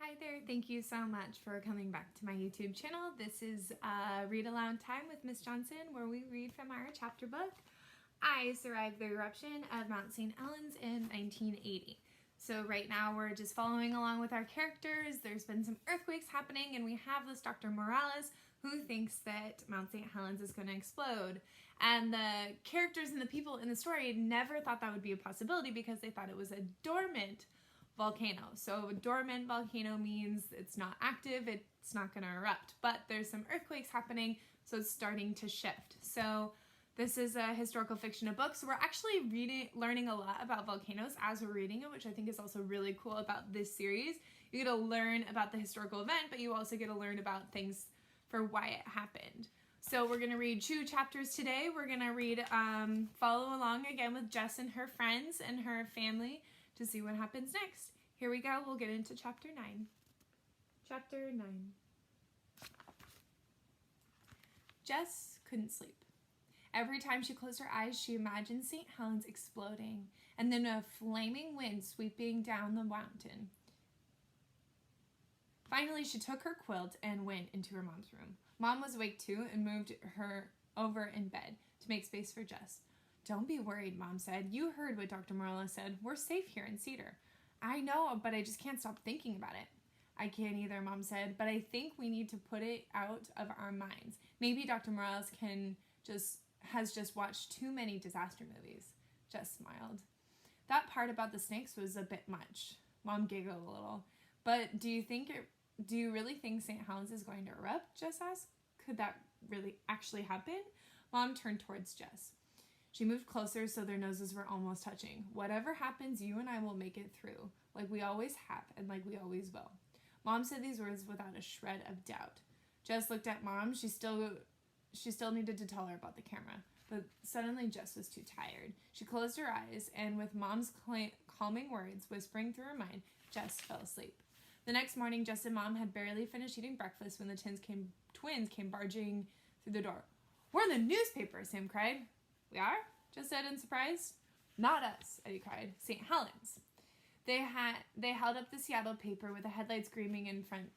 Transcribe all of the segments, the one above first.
Hi there, thank you so much for coming back to my YouTube channel. This is Read Aloud Time with Miss Johnson, where we read from our chapter book. I survived the eruption of Mount St. Helens in 1980. So right now we're just following along with our characters. There's been some earthquakes happening, and we have this Dr. Morales who thinks that Mount St. Helens is going to explode. And the characters and the people in the story never thought that would be a possibility because they thought it was a dormant volcano. So a dormant volcano means it's not active, it's not going to erupt, but there's some earthquakes happening, so it's starting to shift. So this is a historical fiction book, so we're actually learning a lot about volcanoes as we're reading it, which I think is also really cool about this series. You get to learn about the historical event, but you also get to learn about things for why it happened. So we're going to read 2 chapters today. We're going to read, follow along again with Jess and her friends and her family to see what happens next. Here we go. We'll get into chapter 9. Chapter 9. Jess couldn't sleep. Every time she closed her eyes, she imagined St. Helens exploding and then a flaming wind sweeping down the mountain. Finally, she took her quilt and went into her mom's room. Mom was awake too and moved her over in bed to make space for Jess. "Don't be worried," Mom said. "You heard what Dr. Morales said. We're safe here in Cedar." "I know, but I just can't stop thinking about it." "I can't either," Mom said, "but I think we need to put it out of our minds. Maybe Dr. Morales has just watched too many disaster movies." Jess smiled. "That part about the snakes was a bit much." Mom giggled a little. "But do you really think St. Helens is going to erupt?" Jess asked. "Could that really actually happen?" Mom turned towards Jess. She moved closer so their noses were almost touching. "Whatever happens, you and I will make it through, like we always have and like we always will." Mom said these words without a shred of doubt. Jess looked at Mom. She still needed to tell her about the camera, but suddenly Jess was too tired. She closed her eyes, and with Mom's calming words whispering through her mind, Jess fell asleep. The next morning, Jess and Mom had barely finished eating breakfast when the twins came barging through the door. "We're in the newspaper," Sam cried. "We are?" Jess said in surprise. "Not us," Eddie cried. "St. Helens." They held up the Seattle paper with the headlights gleaming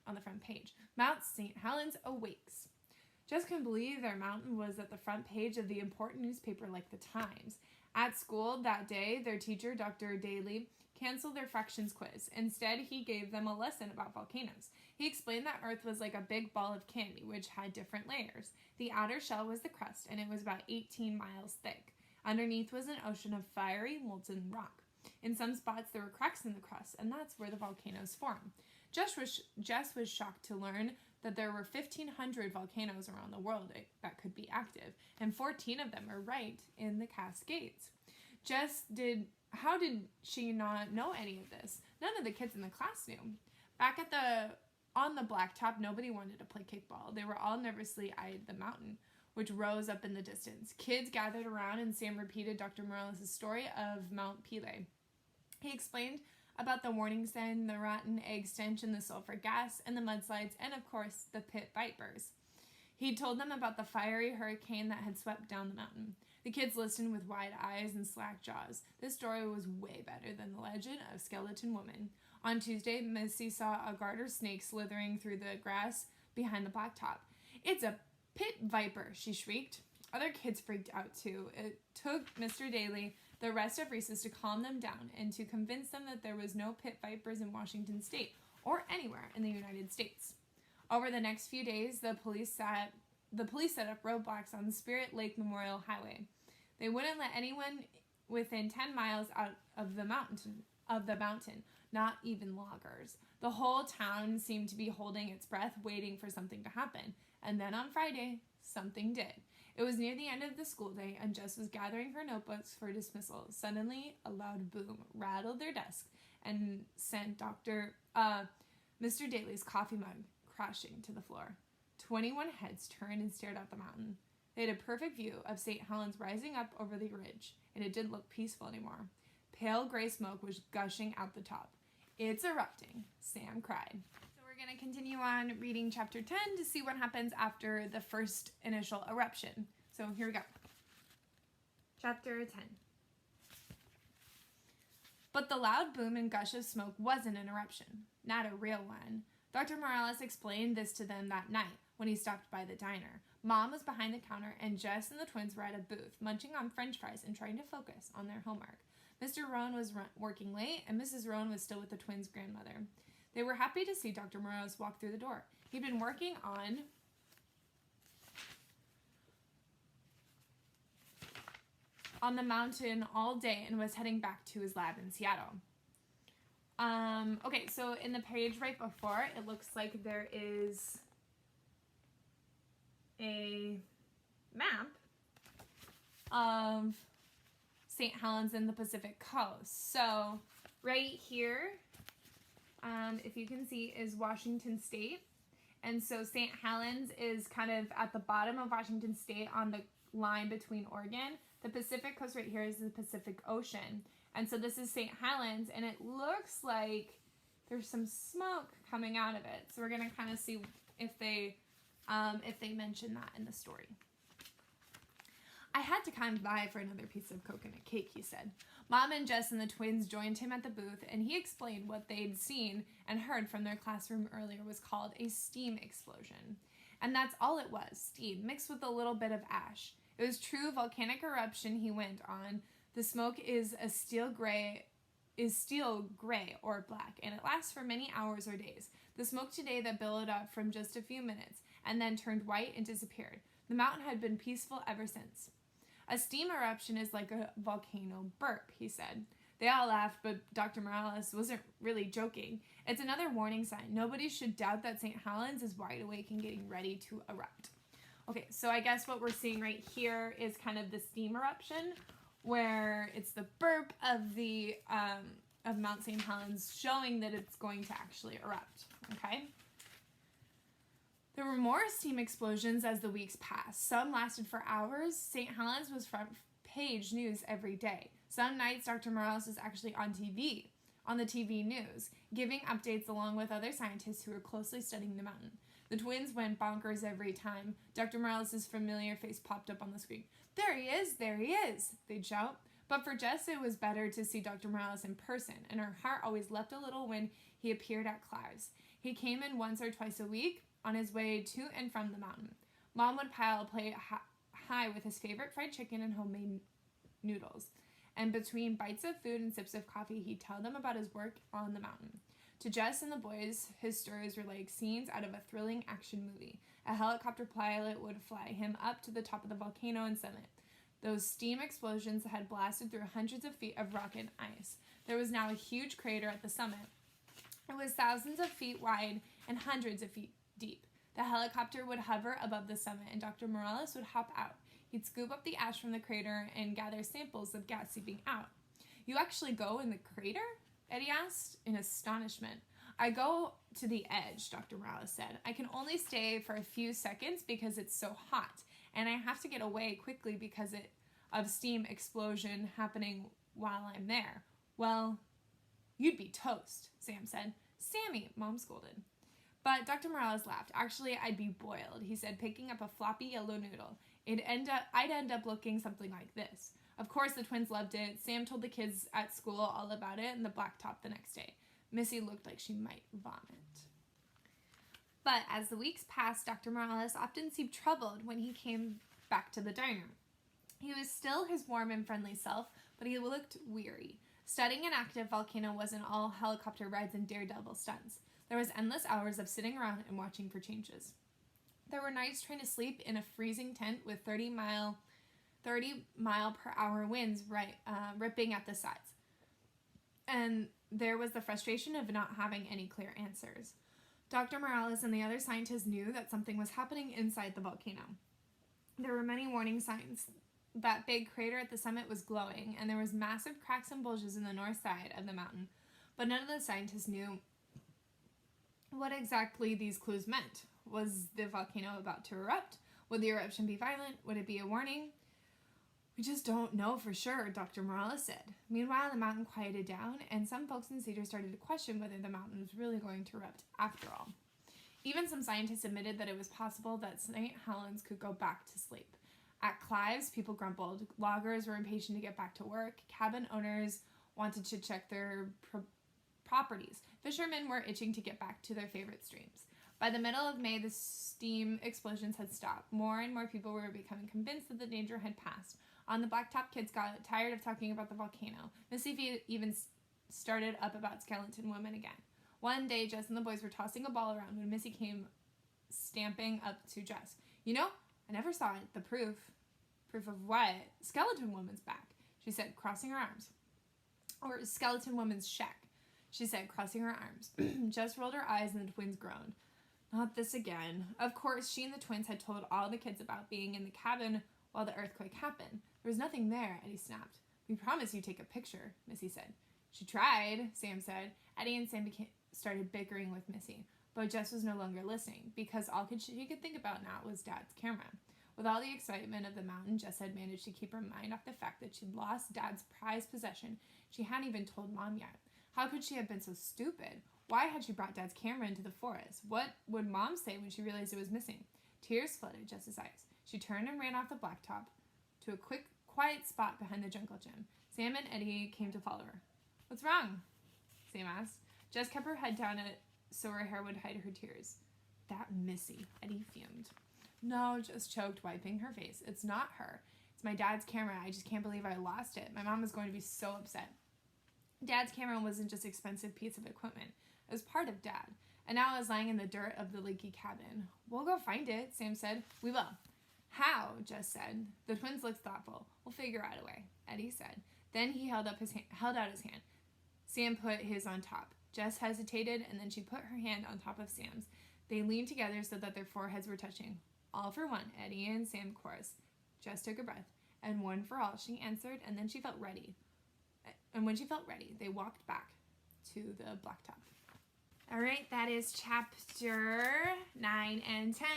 on the front page. "Mount St. Helens awakes." Jess couldn't believe their mountain was at the front page of the important newspaper like the Times. At school that day, their teacher, Dr. Daly, canceled their fractions quiz. Instead, he gave them a lesson about volcanoes. He explained that Earth was like a big ball of candy, which had different layers. The outer shell was the crust, and it was about 18 miles thick. Underneath was an ocean of fiery, molten rock. In some spots, there were cracks in the crust, and that's where the volcanoes form. Jess was shocked to learn that there were 1,500 volcanoes around the world that could be active, and 14 of them are right in the Cascades. How did she not know any of this? None of the kids in the class knew. Back on the blacktop, nobody wanted to play kickball. They were all nervously eyed the mountain, which rose up in the distance. Kids gathered around, and Sam repeated Dr. Morales' story of Mount Pelee. He explained about the warning sign, the rotten egg stench, and the sulfur gas, and the mudslides, and of course, the pit vipers. He told them about the fiery hurricane that had swept down the mountain. The kids listened with wide eyes and slack jaws. This story was way better than the legend of Skeleton Woman. On Tuesday, Missy saw a garter snake slithering through the grass behind the blacktop. "It's a pit viper," she shrieked. Other kids freaked out too. It took Mr. Daly the rest of recess to calm them down and to convince them that there was no pit vipers in Washington State or anywhere in the United States. Over the next few days, the police set up roadblocks on the Spirit Lake Memorial Highway. They wouldn't let anyone within 10 miles out of the mountain, not even loggers. The whole town seemed to be holding its breath, waiting for something to happen. And then on Friday, something did. It was near the end of the school day, and Jess was gathering her notebooks for dismissal. Suddenly, a loud boom rattled their desk and sent Mr. Daly's coffee mug crashing to the floor. 21 heads turned and stared at the mountain. They had a perfect view of St. Helens rising up over the ridge, and it didn't look peaceful anymore. Pale gray smoke was gushing out the top. "It's erupting," Sam cried. So we're going to continue on reading chapter 10 to see what happens after the first initial eruption. So here we go. Chapter 10. But the loud boom and gush of smoke wasn't an eruption, not a real one. Dr. Morales explained this to them that night when he stopped by the diner. Mom was behind the counter, and Jess and the twins were at a booth, munching on french fries and trying to focus on their homework. Mr. Rowan was working late, and Mrs. Rowan was still with the twins' grandmother. They were happy to see Dr. Morales walk through the door. He'd been working on the mountain all day and was heading back to his lab in Seattle. Okay, so in the page right before, it looks like there is a map of St. Helens and the Pacific Coast. So right here, if you can see, is Washington State. And so St. Helens is kind of at the bottom of Washington State on the line between Oregon. The Pacific Coast right here is the Pacific Ocean. And so this is St. Helens, and it looks like there's some smoke coming out of it. So we're going to kind of see if they mention that in the story. I had to come by for another piece of coconut cake, he said. Mom and Jess and the twins joined him at the booth, and he explained what they'd seen and heard from their classroom earlier was called a steam explosion. And that's all it was, steam, mixed with a little bit of ash. It was true volcanic eruption, he went on. The smoke is steel gray or black, and it lasts for many hours or days. The smoke today that billowed up from just a few minutes and then turned white and disappeared. The mountain had been peaceful ever since. A steam eruption is like a volcano burp, he said. They all laughed, but Dr. Morales wasn't really joking. It's another warning sign. Nobody should doubt that St. Helens is wide awake and getting ready to erupt. Okay, so I guess what we're seeing right here is kind of the steam eruption, where it's the burp of the of Mount St. Helens showing that it's going to actually erupt. Okay. There were more steam explosions as the weeks passed. Some lasted for hours. St. Helens was front page news every day. Some nights, Dr. Morales was actually on the TV news, giving updates along with other scientists who were closely studying the mountain. The twins went bonkers every time Dr. Morales' familiar face popped up on the screen. There he is, they'd shout. But for Jess, it was better to see Dr. Morales in person, and her heart always leapt a little when he appeared at Clive's. He came in once or twice a week on his way to and from the mountain. Mom would pile a plate high with his favorite fried chicken and homemade noodles. And between bites of food and sips of coffee, he'd tell them about his work on the mountain. To Jess and the boys, his stories were like scenes out of a thrilling action movie. A helicopter pilot would fly him up to the top of the volcano and summit. Those steam explosions had blasted through hundreds of feet of rock and ice. There was now a huge crater at the summit. It was thousands of feet wide and hundreds of feet deep. The helicopter would hover above the summit, and Dr. Morales would hop out. He'd scoop up the ash from the crater and gather samples of gas seeping out. You actually go in the crater? Eddie asked in astonishment. I go to the edge, Dr. Morales said. I can only stay for a few seconds because it's so hot, and I have to get away quickly because of steam explosion happening while I'm there. Well, you'd be toast, Sam said. Sammy, Mom scolded. But Dr. Morales laughed. Actually, I'd be boiled, he said, picking up a floppy yellow noodle. I'd end up looking something like this. Of course, the twins loved it. Sam told the kids at school all about it in the blacktop the next day. Missy looked like she might vomit. But as the weeks passed, Dr. Morales often seemed troubled when he came back to the diner. He was still his warm and friendly self, but he looked weary. Studying an active volcano wasn't all helicopter rides and daredevil stunts. There was endless hours of sitting around and watching for changes. There were nights trying to sleep in a freezing tent with 30-mile per hour winds ripping at the sides. And there was the frustration of not having any clear answers. Dr. Morales and the other scientists knew that something was happening inside the volcano. There were many warning signs. That big crater at the summit was glowing, and there was massive cracks and bulges in the north side of the mountain. But none of the scientists knew what exactly these clues meant. Was the volcano about to erupt? Would the eruption be violent? Would it be a warning? We just don't know for sure, Dr. Morales said. Meanwhile, the mountain quieted down, and some folks in Cedar started to question whether the mountain was really going to erupt after all. Even some scientists admitted that it was possible that St. Helens could go back to sleep. At Clive's, people grumbled. Loggers were impatient to get back to work. Cabin owners wanted to check their properties. Fishermen were itching to get back to their favorite streams. By the middle of May, the steam explosions had stopped. More and more people were becoming convinced that the danger had passed. On the blacktop, kids got tired of talking about the volcano. Missy even started up about skeleton women again. One day, Jess and the boys were tossing a ball around when Missy came stamping up to Jess. You know, I never saw it. The proof. Proof of what? Skeleton woman's back, she said, crossing her arms. Or skeleton woman's shack, she said, crossing her arms. Jess rolled her eyes and the twins groaned. Not this again. Of course, she and the twins had told all the kids about being in the cabin while the earthquake happened. There was nothing there, Eddie snapped. We promise you take a picture, Missy said. She tried, Sam said. Eddie and Sam started bickering with Missy, but Jess was no longer listening, because all she could think about now was Dad's camera. With all the excitement of the mountain, Jess had managed to keep her mind off the fact that she'd lost Dad's prized possession she hadn't even told Mom yet. How could she have been so stupid? Why had she brought Dad's camera into the forest? What would Mom say when she realized it was missing? Tears flooded Jess's eyes. She turned and ran off the blacktop to a quick, quiet spot behind the jungle gym. Sam and Eddie came to follow her. What's wrong? Sam asked. Jess kept her head down so her hair would hide her tears. That Missy, Eddie fumed. No, Jess choked, wiping her face. It's not her. It's my dad's camera. I just can't believe I lost it. My mom is going to be so upset. Dad's camera wasn't just an expensive piece of equipment. It was part of Dad. And now it was lying in the dirt of the leaky cabin. We'll go find it, Sam said. We will. How? Jess said. The twins looked thoughtful. We'll figure out a way, Eddie said. Then he held out his hand. Sam put his on top. Jess hesitated, and then she put her hand on top of Sam's. They leaned together so that their foreheads were touching. All for one, Eddie and Sam chorused. Jess took a breath. And one for all, she answered, and then she felt ready. And when she felt ready, they walked back to the blacktop. All right, that is chapter 9 and 10.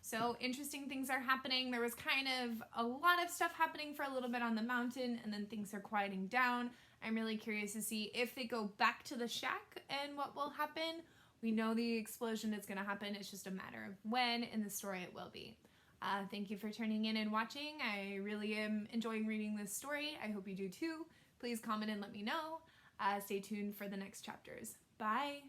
So interesting things are happening. There was kind of a lot of stuff happening for a little bit on the mountain, and then things are quieting down. I'm really curious to see if they go back to the shack and what will happen. We know the explosion is going to happen. It's just a matter of when in the story it will be. Thank you for tuning in and watching. I really am enjoying reading this story. I hope you do too. Please comment and let me know. Stay tuned for the next chapters. Bye.